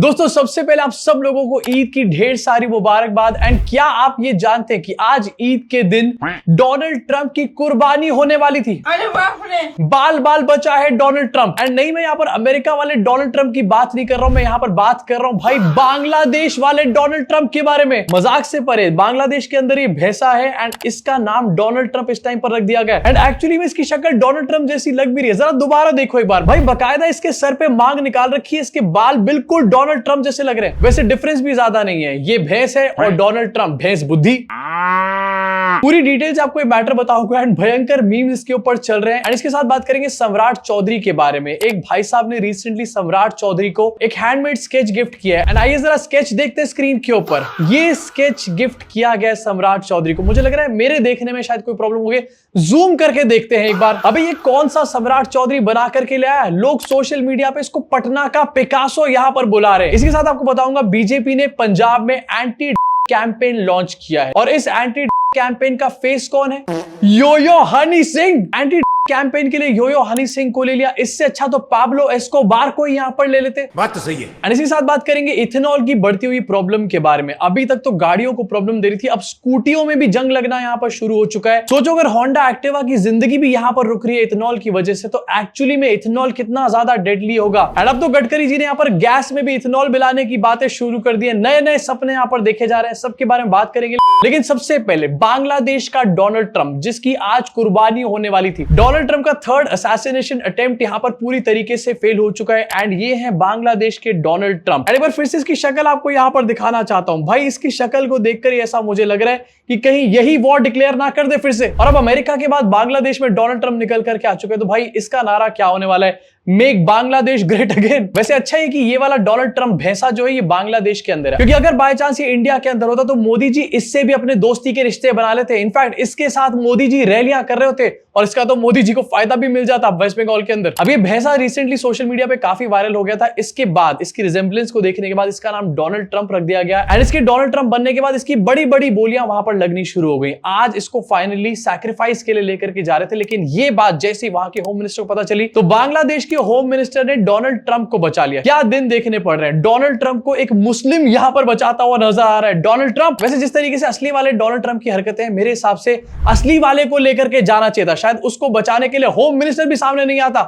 दोस्तों सबसे पहले आप सब लोगों को ईद की ढेर सारी मुबारकबाद। एंड क्या आप ये जानते हैं कि आज ईद के दिन डोनाल्ड ट्रंप की कुर्बानी होने वाली थी। अरे बाप रे, बाल बाल बचा है डोनाल्ड ट्रंप। एंड नहीं, मैं यहाँ पर अमेरिका वाले डोनाल्ड ट्रंप की बात नहीं कर रहा हूं, मैं यहाँ पर बात कर रहा हूं भाई बांग्लादेश वाले डोनाल्ड ट्रंप के बारे में। मजाक से परे, बांग्लादेश के अंदर ये भैंसा है एंड इसका नाम डोनाल्ड ट्रंप इस टाइम पर रख दिया गया। एंड एक्चुअली में इसकी शक्ल डोनाल्ड ट्रंप जैसी लग भी रही है, जरा दोबारा देखो एक बार भाई। बकायदा इसके सर पे मांग निकाल रखी है, इसके बाल बिल्कुल डोनाल्ड ट्रंप जैसे लग रहे हैं। वैसे डिफरेंस भी ज्यादा नहीं है, ये भैंस है और डोनाल्ड ट्रंप भैंस बुद्धि। पूरी डिटेल्स आपको ये मैटर बताऊंगा एंड भयंकर मीम्स इसके ऊपर चल रहे हैं। एंड इसके साथ बात करेंगे सम्राट चौधरी के बारे में। एक भाई साहब ने रिसेंटली सम्राट चौधरी को एक हैंडमेड स्केच गिफ्ट किया है। एंड आइए जरा स्केच देखते हैं स्क्रीन के ऊपर। ये स्केच गिफ्ट किया गया सम्राट चौधरी को। मुझे लग रहा है मेरे देखने में शायद कोई प्रॉब्लम हो गई, जूम करके देखते हैं एक बार। अबे ये कौन सा सम्राट चौधरी बना करके ले आया? लोग सोशल मीडिया पे इसको पटना का पिकासो यहां पर बुला रहे हैं। इसके साथ आपको बताऊंगा बीजेपी ने पंजाब में एंटी कैंपेन लॉन्च किया है और इस एंटी कैंपेन का फेस कौन है? योयो हनी सिंह। एंटी कैंपेन के लिए योयो हनी सिंह को ले लिया, इससे अच्छा तो पाब्लो एस्कोबार को यहां पर ले लेते। बात तो सही है। और इसी साथ बात करेंगे इथेनॉल की बढ़ती हुई प्रॉब्लम के बारे में। अभी तक तो गाड़ियों को प्रॉब्लम दे रही थी, अब स्कूटियों में भी जंग लगना यहां पर शुरू हो चुका है। सोचो अगर होंडा एक्टिवा की जिंदगी भी यहां पर रुक रही है इथेनॉल की वजह से, तो एक्चुअली में इथेनॉल कितना ज्यादा डेडली होगा। एंड अब तो गडकरी जी ने यहां पर गैस में भी इथेनॉल मिलाने की बातें शुरू कर दी है। नए नए सपने यहां पर देखे जा रहे हैं, सबके बारे में बात करेंगे। लेकिन सबसे पहले बांग्लादेश का डोनाल्ड ट्रंप, जिसकी आज कुर्बानी होने वाली थी। डोनाल्ड ट्रंप का थर्ड असैसिनेशन अटेम्प्ट यहां पर पूरी तरीके से फेल हो चुका है। एंड ये है बांग्लादेश के डोनाल्ड ट्रंप। एक बार फिर से इसकी शक्ल आपको यहां पर दिखाना चाहता हूं। भाई इसकी शक्ल को देखकर ही ऐसा मुझे लग रहा है कि कहीं यही वॉर डिक्लेयर ना कर दे फिर से। और अब अमेरिका के बाद बांग्लादेश में डोनाल्ड ट्रंप निकल करके आ चुके हैं, तो भाई इसका नारा क्या होने वाला है? Make Bangladesh great again. वैसे अच्छा है कि ये वाला डोनाल्ड ट्रंप भैंसा जो है ये बांग्लादेश के अंदर है, क्योंकि अगर बाय चांस ये इंडिया के अंदर होता तो मोदी जी इससे भी अपने दोस्ती के रिश्ते बना लेते। इनफैक्ट इसके साथ मोदी जी रैलियां कर रहे होते और इसका तो मोदी जी को फायदा भी मिल जाता वेस्ट बंगाल के अंदर। अब ये भैंसा रिसेंटली सोशल मीडिया पे काफी वायरल हो गया था। इसके बाद इसकी रिजेंबलेंस को देखने के बाद इसका नाम डोनाल्ड ट्रंप रख दिया गया। एंड इसके डोनाल्ड ट्रंप बनने के बाद इसकी बड़ी बड़ी बोलियां वहां पर लगनी शुरू हो गई। आज इसको फाइनली सैक्रिफाइस के लिए लेकर के जा रहे थे, लेकिन ये बात जैसे वहां के होम मिनिस्टर को पता चली तो बांग्लादेश के होम मिनिस्टर ने डोनाल्ड ट्रंप को बचा लिया। क्या दिन देखने पड़ रहे हैं। डोनाल्ड ट्रंप को एक मुस्लिम यहां पर बचाता हुआ नजर आ रहा है। डोनाल्ड ट्रंप वैसे जिस तरीके से असली वाले डोनाल्ड ट्रंप की हरकतें हैं, मेरे हिसाब से असली वाले को लेकर के जाना चाहिए था। शायद उसको बचाने के लिए होम मिनिस्टर भी सामने नहीं आता।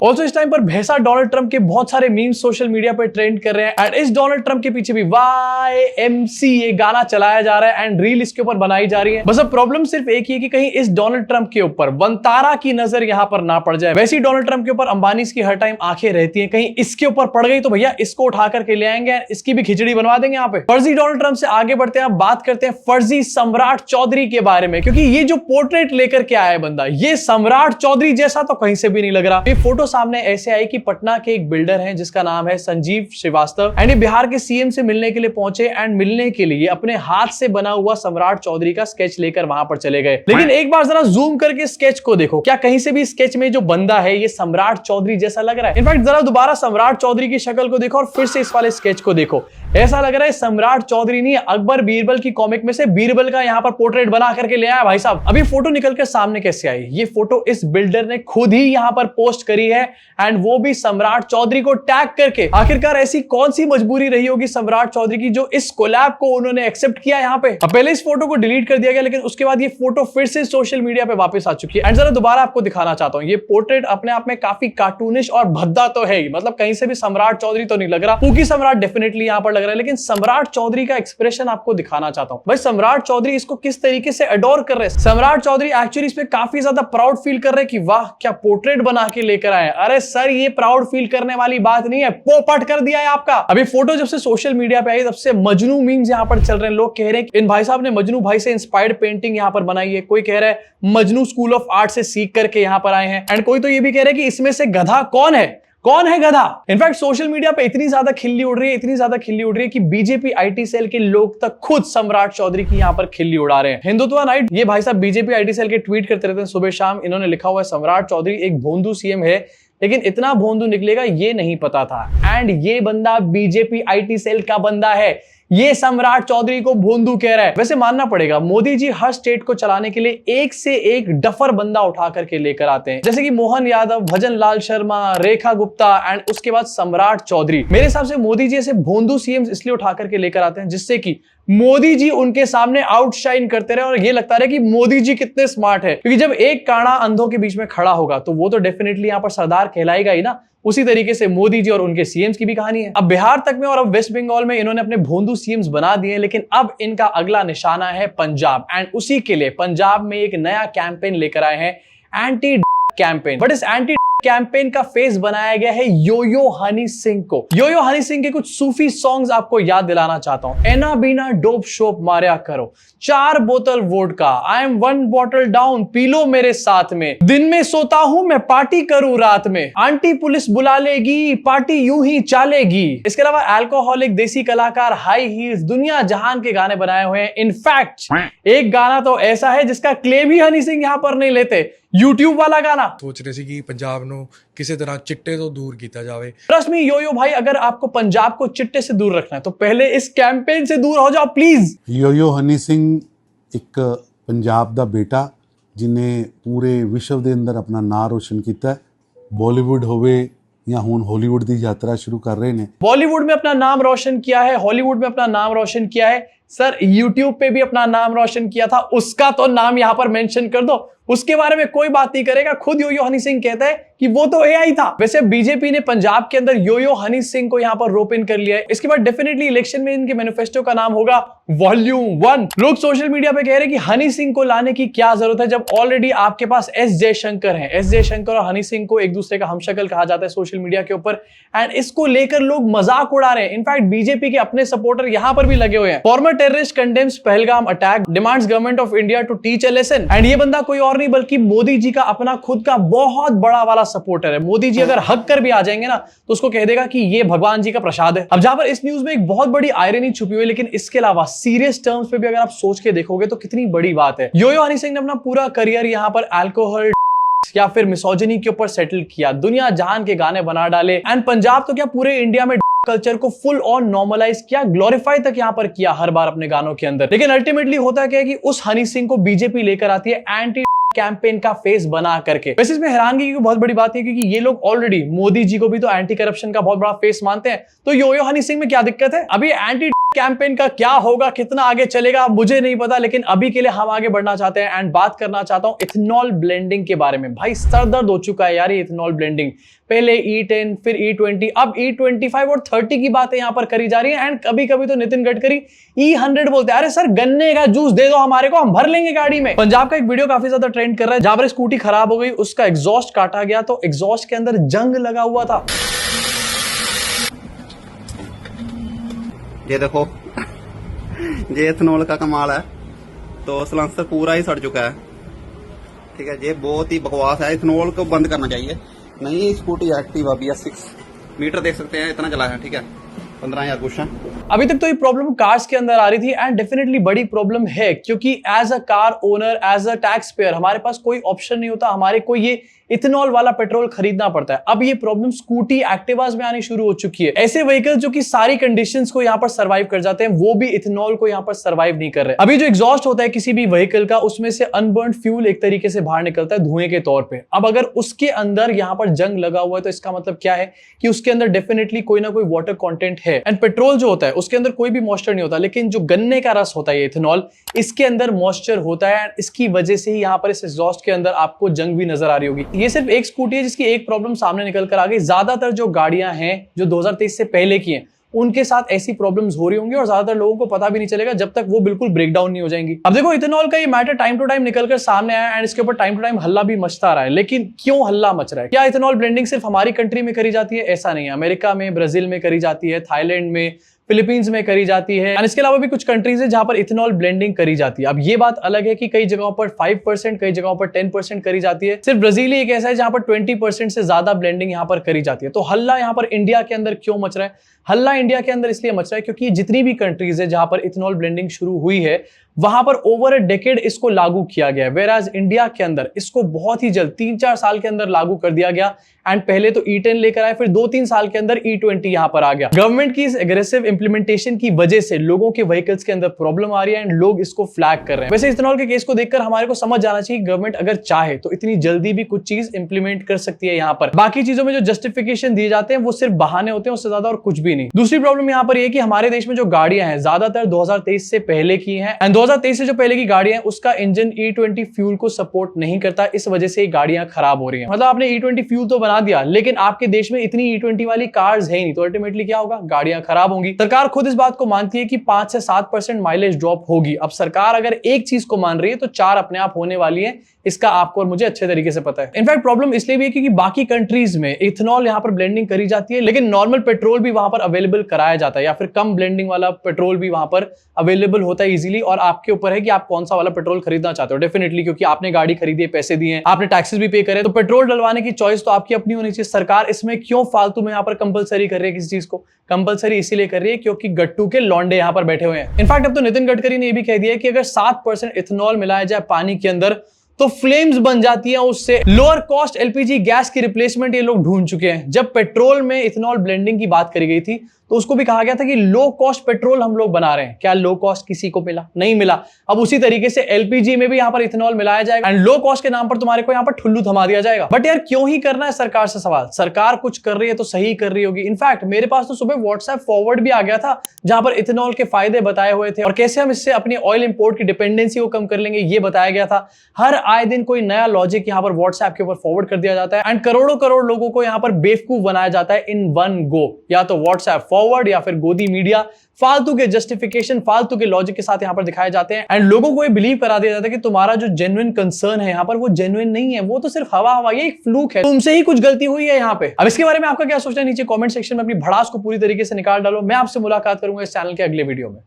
ऑल्सो इस टाइम पर भैंसा डोनाल्ड ट्रंप के बहुत सारे मीम्स सोशल मीडिया पर ट्रेंड कर रहे हैं। एंड इस डोनाल्ड ट्रंप के पीछे भी YMC ये गाना चलाया जा रहा है एंड रील इसके ऊपर बनाई जा रही है। बस अब प्रॉब्लम सिर्फ एक ही है कि कहीं इस डोनाल्ड ट्रंप के ऊपर वंतारा की नजर यहां पर ना पड़ जाए। वैसे ही डोनाल्ड ट्रंप के ऊपर अंबानी की हर टाइम आंखें रहती हैं, कहीं इसके ऊपर पड़ गई तो भैया इसको उठा करके ले आएंगे, इसकी भी खिचड़ी बनवा देंगे यहाँ पे। फर्जी डोनाल्ड ट्रंप से आगे बढ़ते हैं, बात करते हैं फर्जी सम्राट चौधरी के बारे में, क्योंकि ये जो पोर्ट्रेट लेकर के आया है बंदा, ये सम्राट चौधरी जैसा तो कहीं से भी नहीं लग रहा। ये फोटो सामने ऐसे आई कि पटना के एक बिल्डर हैं जिसका नाम है संजीव श्रीवास्तव एंड ये बिहार के सीएम से मिलने के लिए पहुंचे एंड मिलने के लिए अपने हाथ से बना हुआ सम्राट चौधरी का स्केच लेकर वहां पर चले गए। लेकिन एक बार जरा जूम करके स्केच को देखो, क्या कहीं से भी स्केच में जो बंदा है ये सम्राट चौधरी जैसा लग रहा है? इनफैक्ट जरा दोबारा सम्राट चौधरी की शक्ल को देखो और फिर से इस वाले स्केच को देखो, ऐसा लग रहा है सम्राट चौधरी नहीं, अकबर बीरबल की कॉमिक में से बीरबल का यहाँ पर पोर्ट्रेट बना करके ले आया भाई साहब। अभी फोटो निकलकर सामने कैसे आई? ये फोटो इस बिल्डर ने खुद ही यहाँ पर पोस्ट करी है एंड वो भी सम्राट चौधरी को टैग करके। आखिरकार ऐसी कौन सी मजबूरी रही होगी सम्राट चौधरी की जो इस कोलैब को उन्होंने एक्सेप्ट किया यहाँ पे। अब पहले इस फोटो को डिलीट कर दिया गया, लेकिन उसके बाद ये फोटो फिर से सोशल मीडिया पे वापस आ चुकी है। एंड जरा दोबारा आपको दिखाना चाहता हूँ, ये पोर्ट्रेट अपने आप में काफी कार्टूनिश और भद्दा तो है ही, मतलब कहीं से भी सम्राट चौधरी तो नहीं लग रहा। पूकी सम्राट डेफिनेटली यहाँ पर लग रहा है, लेकिन सम्राट चौधरी का एक्सप्रेशन आपको दिखाना चाहता हूँ। भाई सम्राट चौधरी इसको किस तरीके से अडोर कर रहे हैं। सम्राट चौधरी एक्चुअली इस पे काफी ज्यादा प्राउड फील कर रहे हैं कि वाह क्या पोर्ट्रेट बना के लेकर आए। अरे सर ये प्राउड फील करने वाली बात नहीं है, पोपट कर दिया है आपका। अभी फोटो जब से सोशल मीडिया पे आई तब से मजनू मीम्स यहाँ पर चल रहे हैं। लोग कह रहे हैं इन भाई साहब ने मजनू भाई से इंस्पायर्ड पेंटिंग यहाँ पर बनाई है। कोई कह रहा है मजनू स्कूल ऑफ आर्ट से सीख करके यहाँ पर आए हैं। एंड कोई तो ये भी कह रहे हैं कि इसमें से गधा कौन है, कौन है गधा। इनफैक्ट सोशल मीडिया पे इतनी ज्यादा खिल्ली उड़ रही है, इतनी ज्यादा खिल्ली उड़ रही है कि बीजेपी आईटी सेल के लोग तक खुद सम्राट चौधरी की यहाँ पर खिल्ली उड़ा रहे हैं। हिंदुत्व नाइट ये भाई साहब बीजेपी आईटी सेल के ट्वीट करते रहते हैं सुबह शाम। इन्होंने लिखा हुआ है सम्राट चौधरी एक भोंदू सीएम है, लेकिन इतना भोंदू निकलेगा ये नहीं पता था। एंड ये बंदा बीजेपी आईटी सेल का बंदा है। ये सम्राट चौधरी को भोंदू कह रहा है। वैसे मानना पड़ेगा, मोदी जी हर स्टेट को चलाने के लिए एक से एक डफर बंदा उठा करके लेकर आते हैं, जैसे कि मोहन यादव, भजन लाल शर्मा, रेखा गुप्ता एंड उसके बाद सम्राट चौधरी। मेरे हिसाब से मोदी जी ऐसे भोंदू सीएम इसलिए उठा करके लेकर आते हैं जिससे कि मोदी जी उनके सामने आउटशाइन करते रहे और ये लगता रहे कि मोदी जी कितने स्मार्ट है। क्योंकि जब एक कांड़ा अंधों के बीच में खड़ा होगा तो वो तो डेफिनेटली यहां पर सरदार कहलाएगा ही ना। उसी तरीके से मोदी जी और उनके सीएम्स की भी कहानी है। अब बिहार तक में और अब वेस्ट बंगाल में इन्होंने अपने भोंदू सीएम्स बना दिए, लेकिन अब इनका अगला निशाना है पंजाब एंड उसी के लिए पंजाब में एक नया कैंपेन लेकर आए हैं, एंटी कैंपेन। बट इस एंटी कैंपेन का फेस बनाया गया है योयो हनी सिंह को। योयो हनी सिंह के कुछ सूफी सॉन्ग्स आपको याद दिलाना चाहता हूं। एना बीना डोप शोप मारिया करो, 4 बोतल vodka, I am 1 bottle down, पी लो मेरे साथ में, दिन में सोता हूं मैं पार्टी करूं रात में, आंटी पुलिस बुला लेगी पार्टी यूं ही चालेगी। इसके अलावा अल्कोहलिक, देसी कलाकार, हाई हील्स, दुनिया जहान के गाने बनाए हुए हैं। इनफैक्ट एक गाना तो ऐसा है जिसका क्लेम ही हनी सिंह यहां पर नहीं लेते, YouTube वाला गाना। सोच रहे सी कि पंजाब ਨੂੰ ਕਿਸੇ ਤਰ੍ਹਾਂ ਚਿੱਟੇ ਤੋਂ ਦੂਰ ਕੀਤਾ ਜਾਵੇ। ट्रस्ट मी योयो भाई, अगर आपको पंजाब को चिट्टे से दूर रखना है तो पहले इस कैंपेन से दूर हो जाओ प्लीज। योयो हनी सिंह एक पंजाब ਦਾ ਬੇਟਾ ਜਿਨੇ ਪੂਰੇ ਵਿਸ਼ਵ ਦੇ ਅੰਦਰ ਆਪਣਾ ਨਾਂ ਰੋਸ਼ਨ ਕੀਤਾ ਹੈ। बॉलीवुड होवे या हुन हॉलीवुड की यात्रा शुरू कर रहे हैं। बॉलीवुड में अपना नाम रोशन किया है, हॉलीवुड में अपना नाम रोशन किया है, सर यूट्यूब पे भी अपना नाम रोशन किया था, उसका तो नाम यहां पर मेंशन कर दो, उसके बारे में कोई बात नहीं करेगा। खुद योयो हनी सिंह कहता है कि वो तो एआई था। वैसे बीजेपी ने पंजाब के अंदर योयो हनी सिंह को यहां पर रोप इन कर लिया है। इसके बाद डेफिनेटली इलेक्शन में इनके मैनिफेस्टो का नाम होगा वॉल्यूम 1। लोग सोशल मीडिया पे कह रहे हैं कि हनी सिंह को लाने की क्या जरूरत है जब ऑलरेडी आपके पास एस जयशंकर है। एस जयशंकर और हनी सिंह को एक दूसरे का हमशक्ल कहा जाता है सोशल मीडिया के ऊपर, एंड इसको लेकर लोग मजाक उड़ा रहे हैं। इनफैक्ट बीजेपी के अपने सपोर्टर यहां पर भी लगे हुए हैं। Former terrorist condemns Pahalgam attack, demands government of India to teach a lesson. And ये बंदा कोई और नहीं बल्कि मोदी जी का अपना खुद का बहुत बड़ा वाला सपोर्टर है। मोदी जी अगर हक कर भी आ जाएंगे ना तो उसको कह देगा कि ये भगवान जी का प्रसाद है। अब जहां पर इस न्यूज में एक बहुत बड़ी आयरनी छुपी हुई है, लेकिन इसके अलावा सीरियस टर्म्स पे भी अगर आप सोच के देखोगे तो कितनी बड़ी बात है। योयो हनी सिंह ने अपना पूरा करियर यहां पर अल्कोहल या फिर मिसोजिनी के ऊपर सेटल किया, दुनिया जहान के गाने बना डाले, एंड पंजाब तो क्या पूरे इंडिया में कल्चर को फुल ऑन नॉर्मलाइज किया, ग्लोरीफाई तक यहां पर किया हर बार अपने गानों के अंदर। लेकिन अल्टीमेटली होता क्या है कि उस हनी सिंह को बीजेपी लेकर आती है एंटी कैंपेन का फेस बना करके। वैसे इसमें हैरानगी की बहुत बड़ी बात है क्योंकि ये लोग ऑलरेडी मोदी जी को भी तो एंटी करप्शन का बहुत बड़ा फेस मानते हैं, तो योयो हनी सिंह में क्या दिक्कत है? अभी एंटी कैंपेन का क्या होगा, कितना आगे चलेगा मुझे नहीं पता, लेकिन अभी के लिए हम आगे बढ़ना चाहते हैं एंड बात करना चाहता हूं इथेनॉल ब्लेंडिंग के बारे में। भाई सर दर्द हो चुका है यार ये इथेनॉल ब्लेंडिंग। पहले E10 फिर E20, अब E25 और 30 की बातें यहां पर करी जा रही है, एंड कभी कभी तो नितिन गडकरी E100 बोलते हैं। अरे सर गन्ने का जूस दे दो हमारे को, हम भर लेंगे गाड़ी में। पंजाब का एक वीडियो काफी ज्यादा ट्रेंड कर रहा है जहां पर स्कूटी खराब हो गई, उसका एग्जॉस्ट काटा गया तो एग्जॉस्ट के अंदर जंग लगा हुआ था। ये देखो ये इथेनॉल का कमाल है, तो सलेंसर पूरा ही सड़ चुका है। ठीक है, ये बहुत ही बकवास है, इथेनॉल को बंद करना चाहिए। नई स्कूटी एक्टिवा BS6 मीटर देख सकते हैं इतना चला है। ठीक है, 15,000 कुछ है। अभी तक तो ये प्रॉब्लम कार्स के अंदर आ रही थी एंड डेफिनेटली बड़ी प्रॉब्लम है क्योंकि as a car owner, as a tax payer हमारे पास कोई ऑप्शन नहीं होता, हमारे को ये इथेनॉल वाला पेट्रोल खरीदना पड़ता है। अब ये प्रॉब्लम स्कूटी एक्टिवास में आनी शुरू हो चुकी है। ऐसे व्हीकल्स जो कि सारी कंडीशंस को यहां पर सर्वाइव कर जाते हैं, वो भी इथेनॉल को यहां पर सर्वाइव नहीं कर रहे। अभी जो एग्जॉस्ट होता है किसी भी व्हीकल का, उसमें से अनबर्न्ड फ्यूल एक तरीके से बाहर निकलता है धुएं के तौर पे। अब अगर उसके अंदर यहां पर जंग लगा हुआ है तो इसका मतलब क्या है कि उसके अंदर डेफिनेटली कोई ना कोई वाटर कंटेंट है। एंड पेट्रोल जो होता है उसके अंदर कोई भी मॉइस्चर नहीं होता, लेकिन जो गन्ने का रस होता है इथेनॉल, इसके अंदर मॉइस्चर होता है एंड इसकी वजह से ही यहां पर इस एग्जॉस्ट के अंदर आपको जंग भी नजर आ रही होगी। ये सिर्फ एक स्कूटी जिसकी एक प्रॉब्लम सामने निकल कर आ गई। ज्यादातर जो गाड़ियां हैं जो 2023 से पहले की हैं उनके साथ ऐसी प्रॉब्लम्स हो रही होंगी और ज्यादातर लोगों को पता भी नहीं चलेगा जब तक वो बिल्कुल ब्रेकडाउन नहीं हो जाएंगी। अब देखो इथेनॉल का ये मैटर टाइम टू टाइम निकल कर सामने आया एंड इसके ऊपर टाइम टू टाइम हल्ला भी मचता रहा है, लेकिन क्यों हल्ला मच रहा है? क्या इथेनॉल ब्लेंडिंग सिर्फ हमारी कंट्री में करी जाती है? ऐसा नहीं है। अमेरिका में, ब्राजील में करी जाती है, थाईलैंड में, फिलीपींस में करी जाती है, और इसके अलावा भी कुछ कंट्रीज है जहां पर इथेनॉल ब्लेंडिंग करी जाती है। अब ये बात अलग है कि कई जगहों पर 5%, कई जगहों पर 10% करी जाती है। सिर्फ ब्राजील ही एक ऐसा है जहां पर 20% से ज्यादा ब्लेंडिंग यहां पर करी जाती है। तो हल्ला यहां पर इंडिया के अंदर क्यों मच रहा है? हल्ला इंडिया के अंदर इसलिए मच रहा है क्योंकि जितनी भी कंट्रीज है जहां पर इथेनॉल ब्लेंडिंग शुरू हुई है वहां पर ओवर अ डेकेड इसको लागू किया गया, वेराज इंडिया के अंदर इसको बहुत ही जल्द 3-4 साल के अंदर लागू कर दिया गया। एंड पहले तो E10 लेकर आए, फिर 2-3 साल के अंदर E20 यहां पर आ गया। गवर्नमेंट की इस एग्रेसिव इंप्लीमेंटेशन की वजह से लोगों के व्हीकल्स के अंदर प्रॉब्लम आ रही है एंड लोग इसको फ्लैग कर रहे हैं। वैसे इथेनॉल के केस को देखकर हमारे को समझ जाना चाहिए गवर्नमेंट अगर चाहे तो इतनी जल्दी भी कुछ चीज इंप्लीमेंट कर सकती है। यहाँ पर बाकी चीजों में जो जस्टिफिकेशन दिए जाते हैं वो सिर्फ बहाने होते हैं, उससे ज्यादा और कुछ भी नहीं। दूसरी प्रॉब्लम यहाँ पर ये कि हमारे देश में जो गाड़ियां हैं ज्यादातर 2023 से पहले की हैं एंड 2023 से जो पहले की गाड़ियां हैं उसका इंजन E20 फ्यूल को सपोर्ट नहीं करता, इस वजह से गाड़ियां खराब हो रही हैं। मतलब आपने E20 फ्यूल तो बना दिया लेकिन आपके देश में इतनी E20 वाली कार्स है ही नहीं, तो अल्टीमेटली क्या होगा, गाड़ियां खराब होंगी। सरकार खुद इस बात को मानती है कि 5 से 7% माइलेज ड्रॉप होगी। अब सरकार अगर एक चीज को मान रही है तो 4 अपने आप होने वाली है, इसका आपको और मुझे अच्छे तरीके से पता है। इनफैक्ट प्रॉब्लम इसलिए भी है क्योंकि बाकी कंट्रीज में इथेनॉल यहां पर ब्लेंडिंग करी जाती है लेकिन नॉर्मल पेट्रोल भी वहां पर अवेलेबल कराया जाता है या फिर कम ब्लेंडिंग वाला पेट्रोल भी वहां पर अवेलेबल होता है इजीली। और आपके ऊपर है कि आप कौन सा वाला पेट्रोल खरीदना चाहते हो डेफिनेटली, क्योंकि आपने गाड़ी खरीदी है, पैसे दिए हैं, आपने टैक्सेस भी पे करे, तो पेट्रोल डलवाने की चॉइस तो आपकी अपनी होनी चाहिए। सरकार इसमें क्यों फालतू में यहां पर कंपलसरी कर रही है किसी चीज को? कंपलसरी इसीलिए कर रही है क्योंकि गट्टू के लौंडे यहां पर बैठे हुए हैं। इनफैक्ट अब तो नितिन गडकरी ने यह भी कह दिया है कि अगर 7% इथेनॉल मिलाया जाए पानी के अंदर तो फ्लेम्स बन जाती है उससे। लोअर कॉस्ट एलपीजी गैस की रिप्लेसमेंट ये लोग ढूंढ चुके हैं। जब पेट्रोल में इथेनॉल ब्लेंडिंग की बात करी गई थी तो उसको भी कहा गया था कि लो कॉस्ट पेट्रोल हम लोग बना रहे हैं। क्या लो कॉस्ट किसी को मिला? नहीं मिला। अब उसी तरीके से एलपीजी में भी यहां पर इथेनॉल मिलाया जाएगा एंड लो कॉस्ट के नाम पर तुम्हारे को यहां पर ठुल्लू थमा दिया जाएगा। बट यार क्यों ही करना है सरकार से सवाल? सरकार कुछ कर रही है तो सही कर रही होगी। इनफैक्ट मेरे पास तो सुबह व्हाट्सएप फॉरवर्ड भी आ गया था जहां पर इथेनॉल के फायदे बताए हुए थे और कैसे हम इससे अपनी ऑयल इंपोर्ट की डिपेंडेंसी को कम कर लेंगे, ये बताया गया था। हर आए दिन कोई नया लॉजिक यहां पर व्हाट्सएप के ऊपर फॉरवर्ड कर दिया जाता है एंड करोड़ों करोड़ लोगों को यहां पर बेवकूफ बनाया जाता है इन वन गो। या तो व्हाट्सएप फॉरवर्ड या फिर गोदी मीडिया फालतू के जस्टिफिकेशन, फालतू के लॉजिक के साथ यहां पर दिखाए जाते हैं एंड लोगों को ये बिलीव करा दिया जाता है कि तुम्हारा जो जेन्युइन कंसर्न है यहां पर वो जेन्युइन नहीं है, वो तो सिर्फ हवा हवा, ये एक फ्लूक है, तुमसे ही कुछ गलती हुई है यहां पे। अब इसके बारे में आपका क्या सोचना है नीचे कमेंट सेक्शन में अपनी भड़ास को पूरी तरीके से निकाल डालो। मैं आपसे मुलाकात करूंगा इस चैनल के अगले वीडियो में।